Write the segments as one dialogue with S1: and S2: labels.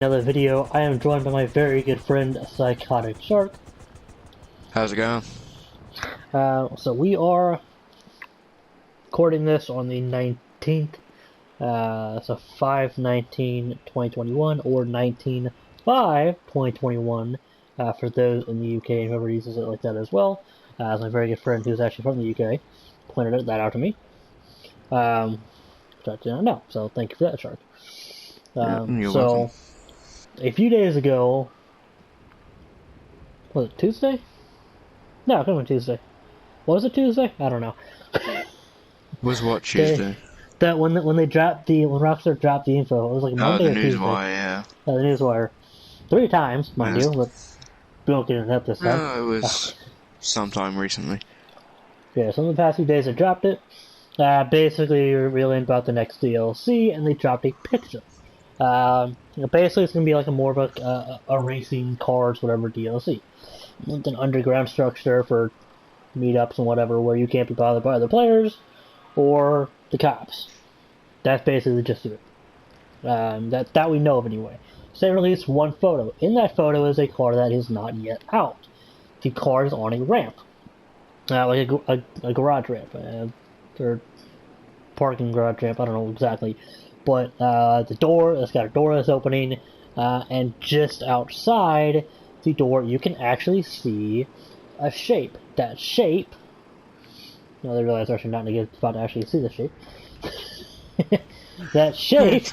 S1: Another video. I am joined by my very good friend, Psychotic Shark.
S2: How's it going?
S1: So we are recording this on the 19th, so 5/19/2021 or 19/5/2021 for those in the UK and whoever uses it like that as well. As my very good friend who's actually from the UK pointed that out to me. Which I didn't know, so thank you for that, Shark.
S2: You're welcome.
S1: So a few days ago, was it Tuesday? No, it couldn't have been Tuesday. Was it Tuesday? I don't know.
S2: Was what Tuesday?
S1: When Rockstar dropped the info, it was like
S2: Oh,
S1: Monday
S2: the
S1: or
S2: news
S1: Tuesday.
S2: wire, yeah.
S1: The Newswire. 3 times, mind
S2: Yes.
S1: you, but we won't get into that this time.
S2: No, it was sometime recently.
S1: Yeah, so in the past few days they dropped it. Basically, you're reeling about the next DLC, and they dropped a picture. Basically, it's going to be like more of a racing cars, whatever DLC. With an underground structure for meetups and whatever, where you can't be bothered by other players or the cops. That's basically the gist of it. That we know of anyway. So they released one photo. In that photo is a car that is not yet out. The car is on a ramp, like a garage ramp, or parking garage ramp. I don't know exactly, but it's got a door that's opening, and just outside the door you can actually see a shape. That shape. No, they realize they're actually not going to get about to actually see the shape. That shape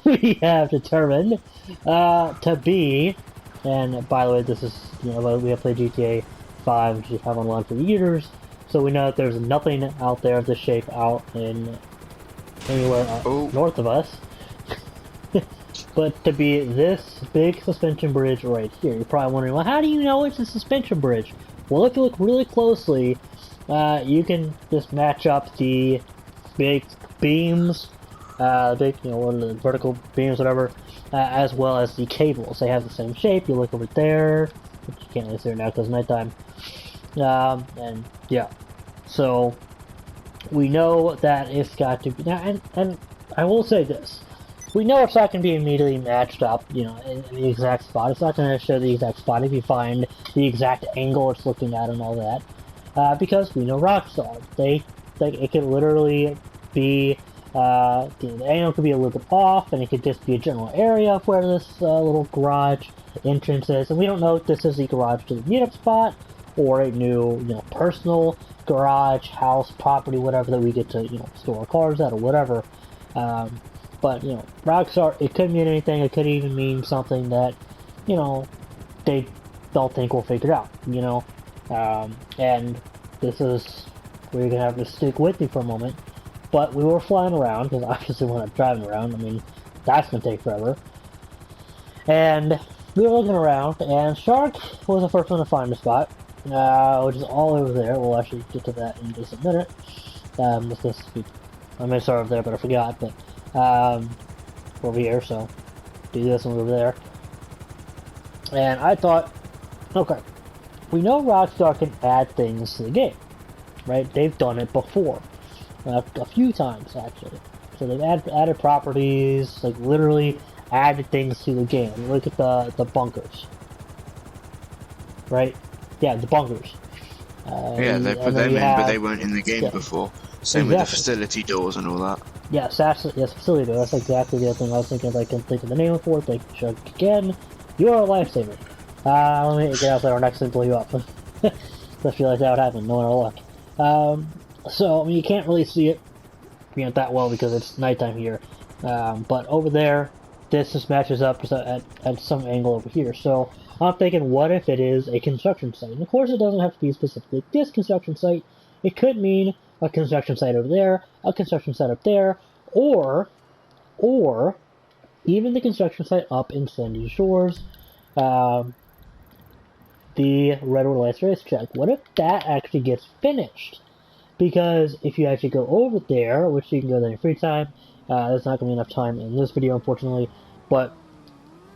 S1: we have determined to be, and by the way, this is, we have played GTA 5 and GTA 5 online for years, so we know that there's nothing out there of this shape out in anywhere north of us. But to be this big suspension bridge right here, you're probably wondering, well, how do you know it's a suspension bridge? Well, if you look really closely, you can just match up the big beams, the vertical beams, whatever, as well as the cables. They have the same shape. You look over there, which you can't really see it now because it's nighttime. And yeah, so we know that it's got to be now, and I will say this. We know it's not going to be immediately matched up, in the exact spot. It's not going to show the exact spot if you find the exact angle it's looking at and all that. Because we know Rockstar. It could literally be, the angle could be a little bit off, and it could just be a general area of where this little garage entrance is. And we don't know if this is the garage to the meetup spot, or a new, personal garage, house, property, whatever that we get to, store cars at or whatever. But, Rockstar, it could mean anything. It could even mean something that, they don't think we'll figure out, and this is where you're going to have to stick with me for a moment. But we were flying around, because obviously we're not driving around. I mean, that's going to take forever. And we were looking around, and Shark was the first one to find the spot, which is all over there. We'll actually get to that in just a minute. I may start over there, but I forgot, but over here, so do this and over there. And I thought, okay, we know Rockstar can add things to the game, right? They've done it before, a few times actually. So they've added properties, like literally added things to the game. Look at the bunkers, right? Yeah, the bunkers.
S2: Yeah, they put them in, but they weren't in the game before. Same with the facility doors and all that.
S1: Yes, facility door. That's exactly the other thing I was thinking. I couldn't think of the name for it. Thank you, Chuck, again. You are a lifesaver. Let me get out there next to blow you up. Especially like that would happen. No one will look. So, I mean, you can't really see it, that well because it's nighttime here. But over there, this just matches up at some angle over here. So, I'm thinking, what if it is a construction site? And of course, it doesn't have to be specifically this construction site. It could mean a construction site over there, a construction site up there, or even the construction site up in Sandy Shores, the Redwood Lights Racetrack. What if that actually gets finished? Because if you actually go over there, which you can go there in free time, there's not going to be enough time in this video, unfortunately, but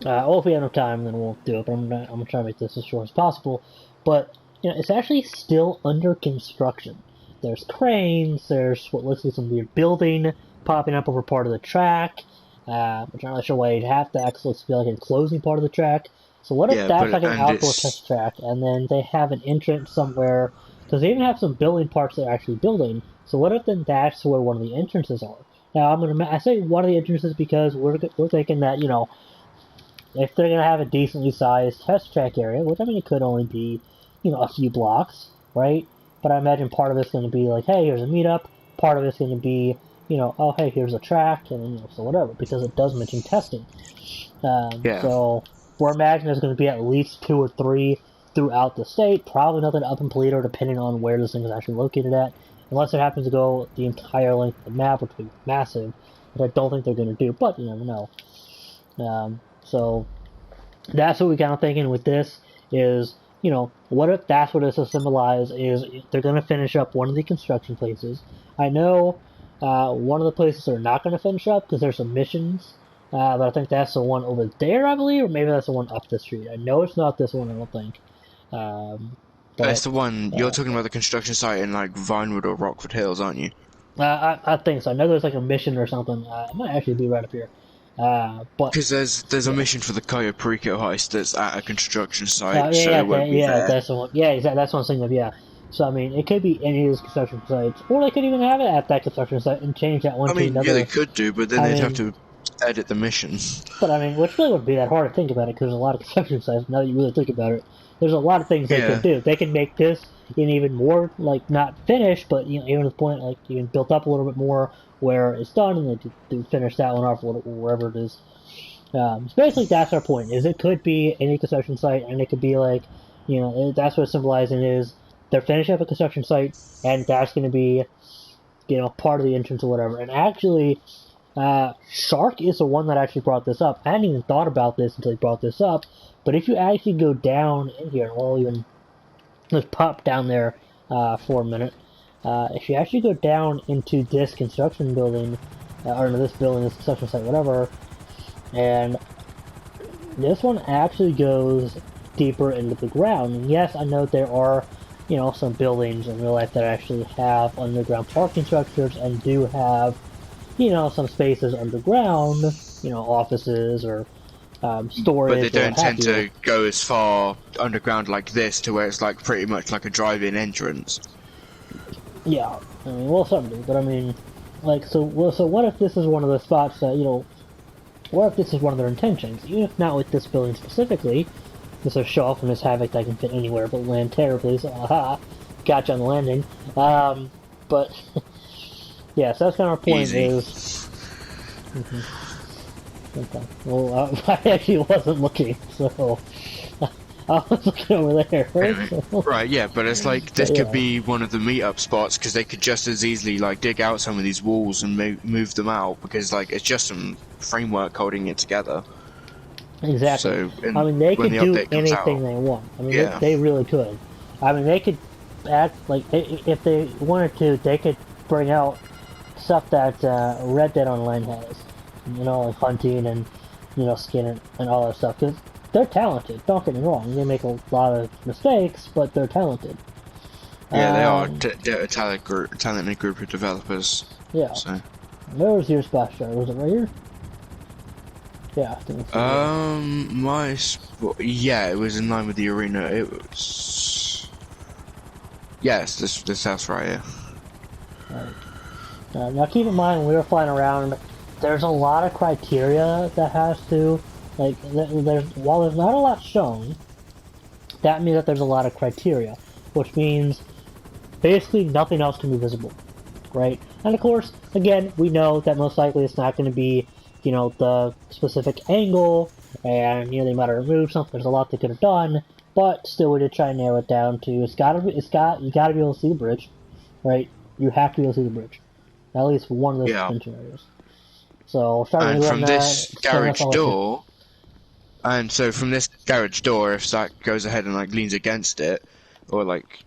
S1: if we have enough time, then we'll do it, but I'm going to try to make this as short as possible. But, it's actually still under construction. There's cranes, there's what looks like some weird building popping up over part of the track, which I'm not sure why you'd have to actually be like an enclosing part of the track. So what if
S2: Yeah,
S1: that's
S2: but
S1: like an
S2: and
S1: outdoor
S2: it's
S1: test track, and then they have an entrance somewhere, because they even have some building parts they're actually building. So what if then that's where one of the entrances are? Now I say one of the entrances because we're thinking that if they're gonna have a decently sized test track area, which I mean it could only be a few blocks, right? But I imagine part of it's going to be like, hey, here's a meetup. Part of it's going to be, oh, hey, here's a track, and so whatever, because it does mention testing.
S2: yeah.
S1: So we're imagining there's going to be at least 2 or 3 throughout the state. Probably nothing up in Paleto, depending on where this thing is actually located at. Unless it happens to go the entire length of the map, which would be massive, which I don't think they're going to do, but you never know. So that's what we're kind of thinking with this is, what if that's what this will symbolize is they're going to finish up one of the construction places. I know one of the places they're not going to finish up because there's some missions, but I think that's the one over there, I believe, or maybe that's the one up the street. I know it's not this one, I don't think.
S2: It's
S1: But
S2: the one you're talking about, the construction site in like Vinewood or Rockford Hills, aren't you?
S1: I think so. I know there's like a mission or something. It might actually be right up here. But
S2: Because there's a
S1: yeah.
S2: mission for the Cayo Perico heist that's at a construction site, so it won't be
S1: Yeah,
S2: there.
S1: that's the one. Yeah, exactly. That's what I'm thinking of. Yeah. So I mean, it could be any of these construction sites, or they could even have it at that construction site and change that one
S2: I
S1: to
S2: mean, yeah, they
S1: another.
S2: could do, but then
S1: I
S2: they'd have
S1: mean,
S2: to edit the mission.
S1: but I mean, which really wouldn't be that hard to think about it because there's a lot of construction sites. Now that you really think about it, there's a lot of things they could
S2: Yeah.
S1: do. They could make this even more like not finished, but even to the point like even built up a little bit more where it's done, and they do finish that one off wherever it is. So basically, that's our point. Is it could be any construction site, and it could be like, that's what it's symbolizing is they're finishing up a construction site, and that's going to be, part of the entrance or whatever. And actually, Shark is the one that actually brought this up. I hadn't even thought about this until he brought this up. But if you actually go down in here, and we'll even just pop down there for a minute. If you actually go down into this construction building, or into this building, this construction site, whatever, and this one actually goes deeper into the ground. And yes, I know there are, some buildings in real life that actually have underground parking structures and do have, some spaces underground, offices or
S2: But they
S1: storage or what
S2: don't
S1: have
S2: tend
S1: you.
S2: to go as far underground like this to where it's like pretty much like a drive-in entrance.
S1: Yeah, I mean, well, some do, but I mean, like, so what if this is one of the spots that, what if this is one of their intentions? Even if not with this building specifically, this is show off from this havoc that can fit anywhere but land terribly, so aha, gotcha on the landing. But, yeah, so that's kind of our point
S2: Easy.
S1: is... Okay. Well, I actually wasn't looking, so... I was looking over there, right?
S2: Anyway,
S1: So,
S2: right, yeah, but it's like this
S1: but
S2: could
S1: yeah.
S2: be one of the meetup spots because they could just as easily like dig out some of these walls and move them out because like it's just some framework holding it together.
S1: Exactly.
S2: So
S1: I mean, they
S2: when
S1: could
S2: the
S1: do
S2: update comes
S1: anything
S2: out,
S1: they want. I mean,
S2: yeah,
S1: they really could. I mean, they could act like if they wanted to, they could bring out stuff that Red Dead Online has. Like hunting and skin and all that stuff. Because they're talented. Don't get me wrong. They make a lot of mistakes, but they're talented.
S2: yeah, they are
S1: Um,
S2: a talented group of developers.
S1: yeah.
S2: So
S1: Where was your splash jar? Was it right here? Yeah. I think it's right here.
S2: my yeah, it was in line with the arena. It was yes, this house right here.
S1: Right. Now keep in mind when we were flying around, there's a lot of criteria that has to, like, while there's not a lot shown, that means that there's a lot of criteria, which means basically nothing else can be visible, right? And of course, again, we know that most likely it's not going to be, the specific angle, and they might have removed something. There's a lot they could have done, but still, we did try and narrow it down to you gotta be able to see the bridge, right? You have to be able to see the bridge, at least one of those
S2: Yeah,
S1: suspension areas. So starting
S2: and
S1: with
S2: from this
S1: starting us
S2: garage
S1: all like
S2: door. And so from this garage door, if Zach goes ahead and like leans against it, or like,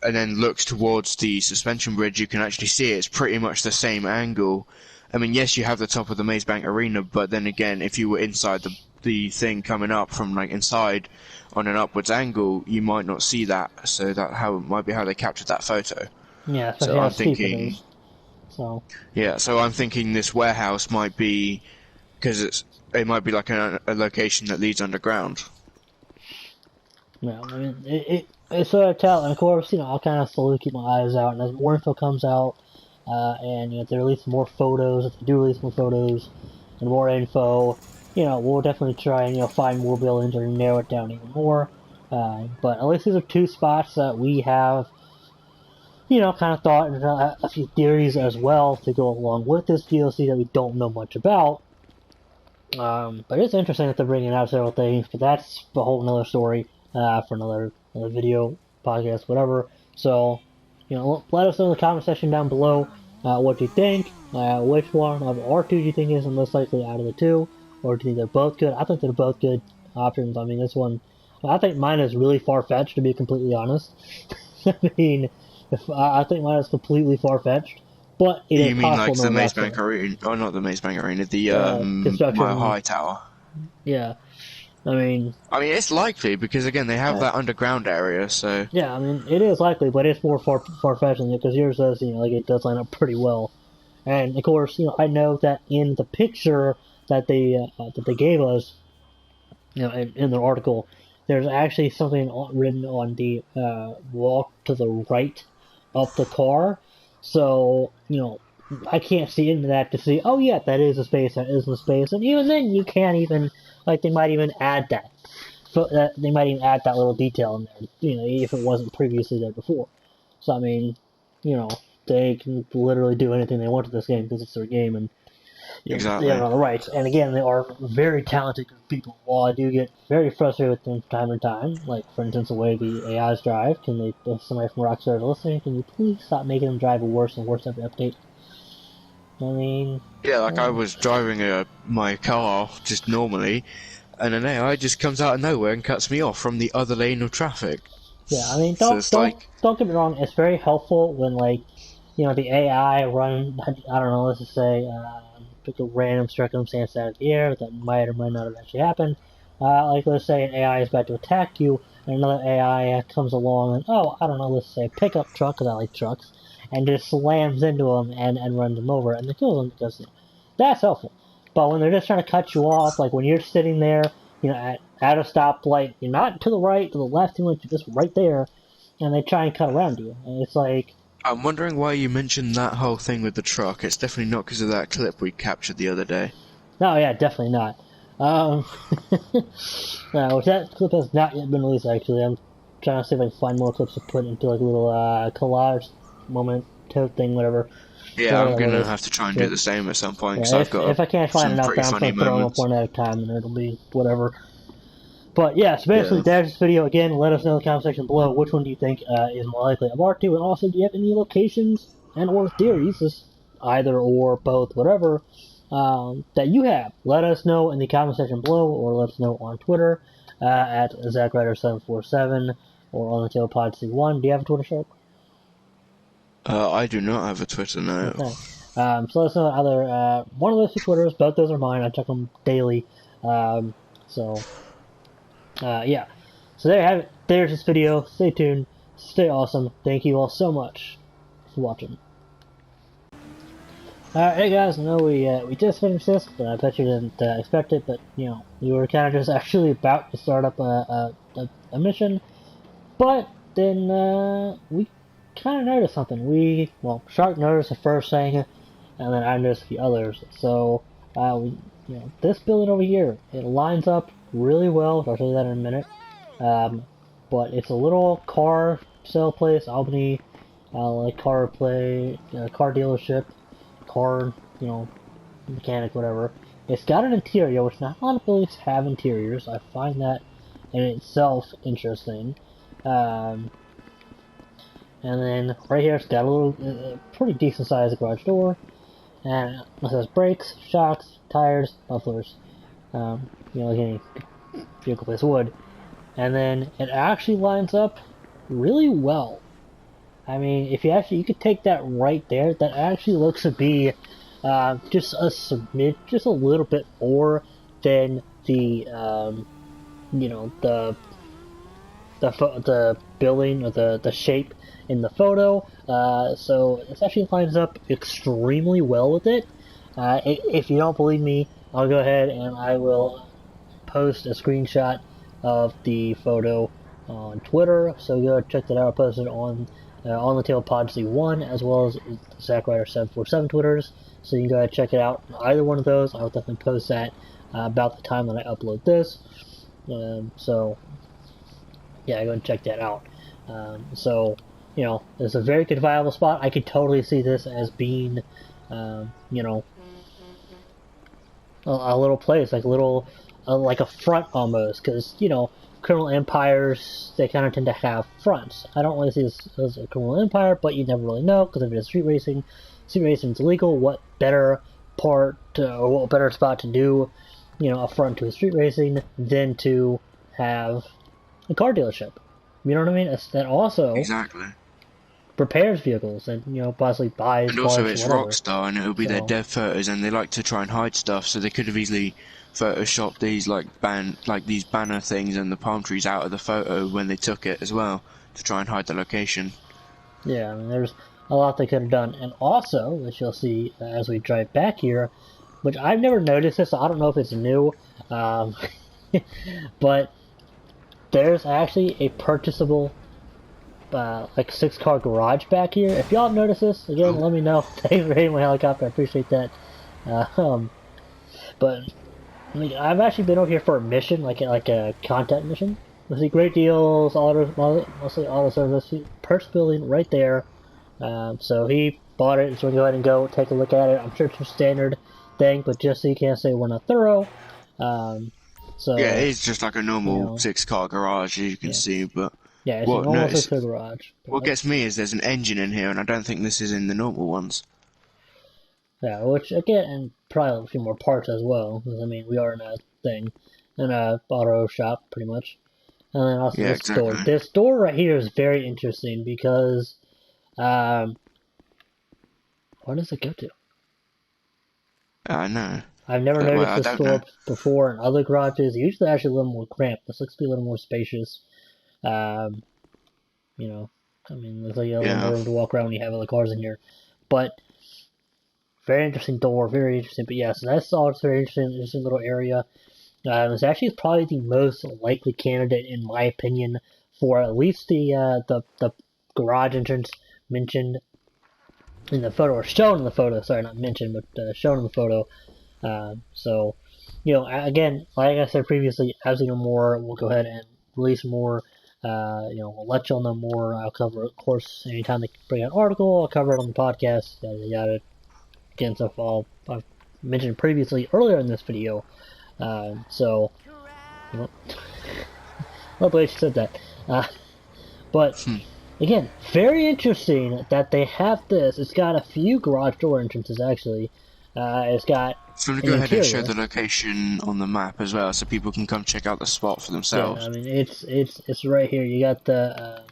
S2: and then looks towards the suspension bridge, you can actually see it's pretty much the same angle. I mean, yes, you have the top of the Maze Bank Arena, but then again, if you were inside the thing coming up from like inside on an upwards angle, you might not see that. So that might be how they captured that photo.
S1: yeah, especially
S2: So
S1: how
S2: I'm
S1: steep it
S2: thinking,
S1: is. So
S2: yeah, so I'm thinking this warehouse might be because it might be like a location that leads underground.
S1: Yeah, I mean, it's sort of tell, and of course, I'll kind of slowly keep my eyes out, and as more info comes out, and if they release more photos, if they do release more photos and more info, we'll definitely try and find more buildings or narrow it down even more. But at least these are two spots that we have, kind of thought and a few theories as well to go along with this DLC that we don't know much about. But it's interesting that they're bringing out several things, but that's a whole nother story for another video, podcast, whatever. So, let us know in the comment section down below what you think. Which one of our two do you think is the most likely out of the two? Or do you think they're both good? I think they're both good options. I mean, this one, I think mine is really far-fetched, to be completely honest. I mean, I think mine is completely far-fetched. But it is
S2: You mean like
S1: possible
S2: the
S1: no
S2: Maze
S1: less
S2: Bank Arena? Oh, not the Maze Bank Arena, the
S1: construction.
S2: Mile High Tower.
S1: Yeah. I mean,
S2: it's likely because again they have that underground area, so
S1: yeah, I mean it is likely, but it's more far-fetched because yours does, like it does line up pretty well. And of course, I know that in the picture that they gave us, in their article, there's actually something written on the wall to the right of the car. So, I can't see into that to see, oh yeah, that is a space, that is a space. And even then, you can't even, they might even add that. So they might even add that little detail in there, if it wasn't previously there before. So, I mean, they can literally do anything they want to this game because it's their game, and
S2: exactly.
S1: they have all the rights. And again, they are very talented people. While I do get very frustrated with them from time to time, like for instance the way the AIs drive, if somebody from Rockstar is listening, can you please stop making them drive worse and worse every update? I mean...
S2: Yeah, I was driving my car just normally, and an AI just comes out of nowhere and cuts me off from the other lane of traffic.
S1: Yeah, I mean,
S2: So
S1: don't get me wrong, it's very helpful when, the AI run, I don't know, let's just say, pick a random circumstance out of the air that might or might not have actually happened. Let's say an AI is about to attack you, and another AI comes along and, I don't know, let's say a pickup truck, because I like trucks, and just slams into them and runs them over, and they kill them because, that's helpful. But when they're just trying to cut you off, like when you're sitting there, at a stoplight, you're not to the right, to the left, you're just right there, and they try and cut around you, and it's like...
S2: I'm wondering why you mentioned that whole thing with the truck. It's definitely not because of that clip we captured the other day.
S1: No, yeah, definitely not. Which that clip has not yet been released, actually. I'm trying to see if I can find more clips to put into, a little, collage moment, thing, whatever.
S2: Yeah, I'm gonna have to try and do the same at some point, because I've got
S1: if I can't find enough, then I'm going to throw them up one at a time, and it'll be whatever. But yeah, so basically, there's this video. Again, let us know in the comment section below which one do you think is more likely of our two, and also do you have any locations and or theories, just either or both, whatever, that you have. Let us know in the comment section below, or let us know on Twitter at ZachRider747 or on the TailPod C1. Do you have a Twitter, Shark?
S2: I do not have a Twitter now.
S1: Okay. So let us know either one of those two Twitters. Both those are mine. I check them daily. Yeah. So there you have it. There's this video. Stay tuned. Stay awesome. Thank you all so much for watching. Hey guys, I know we just finished this, but I bet you didn't expect it. But we were kind of just actually about to start up a mission, but then we kind of noticed something. Shark noticed the first thing, and then I noticed the others. So this building over here, it lines up really well. I'll show you that in a minute. But it's a little car sale place, Albany, car dealership, car, mechanic, whatever. It's got an interior, which not a lot of buildings have interiors. I find that in itself interesting. And then right here, it's got a little, pretty decent sized garage door. And it says brakes, shocks, tires, mufflers. Like any vehicle place would. And then it actually lines up really well. I mean, if you could take that right there, that actually looks to be just a little bit more than the the building or the shape in the photo. So this actually lines up extremely well with it. If you don't believe me, I'll go ahead and I will post a screenshot of the photo on Twitter, so go check that out. I posted on the Tail Pod C1 as well as the ZachRider747 Twitters, so you can go ahead and check it out. Either one of those, I'll definitely post that about the time that I upload this. So yeah, go and check that out. So you know, it's a very good viable spot. I could totally see this as being, you know, a little place, like like a front almost, because you know, criminal empires, they kind of tend to have fronts. I don't really see this as a criminal empire, but you never really know, because if it is street racing is illegal. What better or what better spot to do, you know, a front to a street racing than to have a car dealership? You know what I mean? That also
S2: Exactly.
S1: repairs vehicles and, you know, possibly buys
S2: And also
S1: parts
S2: it's
S1: or whatever.
S2: Rockstar, and it'll be their dev photos, and they like to try and hide stuff, so they could have easily photoshopped these these banner things and the palm trees out of the photo when they took it as well, to try and hide the location.
S1: Yeah, I mean, there's a lot they could have done. And also, which you'll see as we drive back here, which I've never noticed this, so I don't know if it's new, but there's actually a purchasable like 6-car garage back here. If y'all notice this, again, let me know. Thanks for hitting my helicopter, I appreciate that. But I mean, I've actually been over here for a mission, like a content mission. We see great deals, mostly auto service. Purchase building right there. So he bought it, so we'll go ahead and go take a look at it. I'm sure it's a standard thing, but just so you can't say we're not thorough. So
S2: yeah, it's just like a normal,
S1: you know,
S2: 6-car garage, as you can see, but
S1: yeah, it's a normal 6-car garage.
S2: What gets me is there's an engine in here, and I don't think this is in the normal ones.
S1: Yeah, which again, and probably a few more parts as well. Because I mean, we are in a auto shop pretty much. And then also this door. This door right here is very interesting because, where does it go to?
S2: I know.
S1: I've never noticed this door before in other garages. Usually, actually a little more cramped. This looks to be a little more spacious. You know, I mean, there's like a little more room to walk around when you have other cars in here. But very interesting door, very interesting. But yeah, so that's all. It's very interesting little area. It's actually probably the most likely candidate, in my opinion, for at least the garage entrance mentioned in the photo, or shown in the photo. Sorry, not mentioned, but shown in the photo. So, you know, again, like I said previously, as we know more, we'll go ahead and release more. You know, we'll let y'all know more. I'll cover it, of course, anytime they bring out an article, I'll cover it on the podcast, yada yada. Again, so I've mentioned previously earlier in this video. So, you know, well, glad she said that. But again, very interesting that they have this. It's got a few garage door entrances actually. It's got.
S2: So I'm gonna go ahead and show the location on the map as well, so people can come check out the spot for themselves.
S1: Yeah, I mean it's right here. You got the.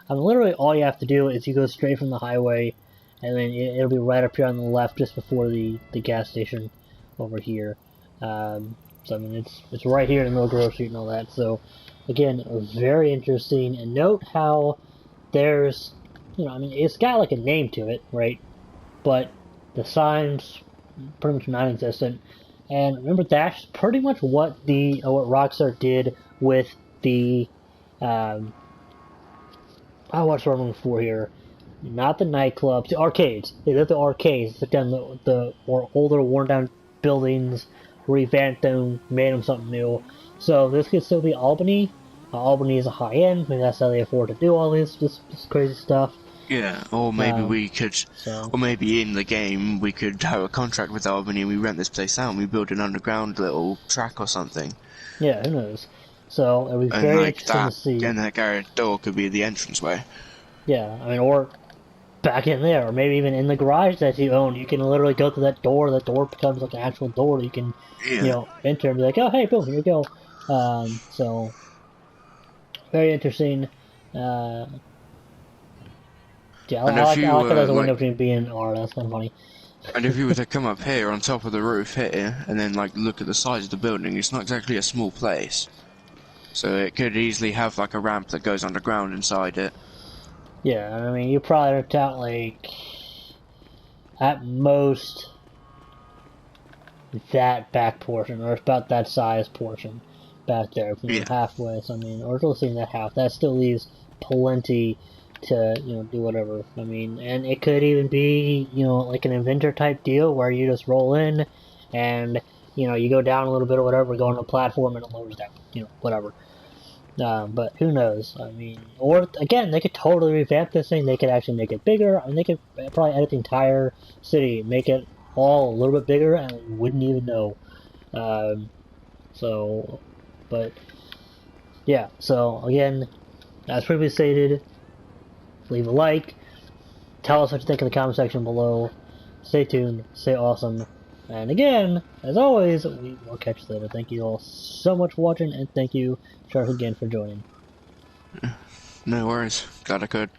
S1: I mean, literally all you have to do is you go straight from the highway, and then it'll be right up here on the left, just before the gas station, over here. So I mean it's right here in the middle of Grove Street and all that. So again, very interesting. And note how there's, you know, I mean, it's got like a name to it, right? But the signs pretty much non-existent. And remember, that's pretty much what what Rockstar did with the what's the wrong for here? Not the nightclubs, the arcades. They did the arcades. Took down the more older, worn down buildings, revamped them, made them something new. So this could still be Albany. Albany is a high end. Maybe that's how they afford to do all this crazy stuff.
S2: Yeah, or maybe we could, or maybe in the game we could have a contract with Albany and we rent this place out and we build an underground little track or something.
S1: Yeah, who knows? So it'll be very interesting to see.
S2: And that garage door could be the entranceway.
S1: Yeah, I mean, or back in there, or maybe even in the garage that you own. You can literally go to that door. That door becomes like an actual door that you can, you know, enter and be like, oh, hey, boom, here you go. So very interesting. Yeah, I like it as a window between B and R. That's kind of funny.
S2: And if you were to come up here on top of the roof here, and then like look at the size of the building, it's not exactly a small place. So it could easily have like a ramp that goes underground inside it.
S1: Yeah, I mean, you probably worked out like at most that back portion, or about that size portion back there,
S2: Yeah.
S1: halfway. So I mean, or still seeing that half. That still leaves plenty to do whatever. I mean, and it could even be like an inventor type deal where you just roll in, and you go down a little bit or whatever, go on a platform and it lowers down. Whatever. But who knows? I mean, or again, they could totally revamp this thing. They could actually make it bigger. I mean, they could probably edit the entire city, make it all a little bit bigger, and we wouldn't even know. Um, so, but yeah. So again, as previously stated, leave a like. Tell us what you think in the comment section below. Stay tuned. Stay awesome. And again, as always, we will catch you later. Thank you all so much for watching, and thank you, Shark, again for joining.
S2: No worries. Glad I could.